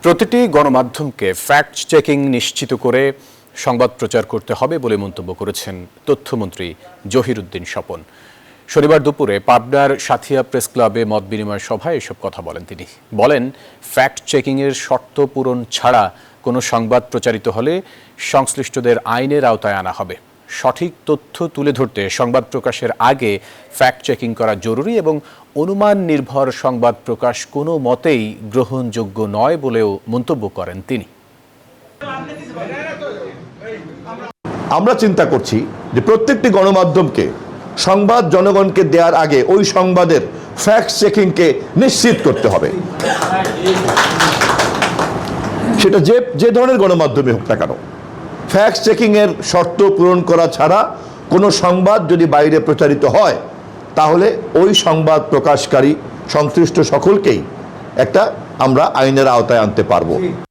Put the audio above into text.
প্রতিটি গণমাধ্যমকে fact checking নিশ্চিত করে সংবাদ প্রচার করতে হবে বলে মন্তব্য করেছেন তথ্যমন্ত্রী জহিরুদ্দিন স্বপন। শনিবার দুপুরে পাবনার সাথিয়া প্রেস ক্লাবে মত বিনিময় সভায় এসব কথা বলেন তিনি। বলেন, ফ্যাক্ট চেকিংয়ের শর্ত পূরণ ছাড়া কোনো সংবাদ প্রচারিত হলে সংশ্লিষ্টদের আইনের আওতায় আনা হবে। সঠিক তথ্য তুলে ধরতে সংবাদ প্রকাশের আগে ফ্যাক্ট চেকিং করা জরুরি এবং অনুমান নির্ভর সংবাদ প্রকাশ কোনো মতেই গ্রহণযোগ্য নয় বলেও মন্তব্য করেন তিনি। আমরা চিন্তা করছি যে প্রত্যেকটি গণমাধ্যমকে সংবাদ জনগণকে দেওয়ার আগে ওই সংবাদের ফ্যাক্ট চেকিংকে নিশ্চিত করতে হবে। সেটা যে ধরনের গণমাধ্যমে হোক না কেন, ফ্যাক্ট চেকিংয়ের শর্ত পূরণ করা ছাড়া কোনো সংবাদ যদি বাইরে প্রচারিত হয় তাহলে ওই সংবাদ প্রকাশকারী সংশ্লিষ্ট সকলকেই আমরা আইনের আওতায় আনতে পারবো।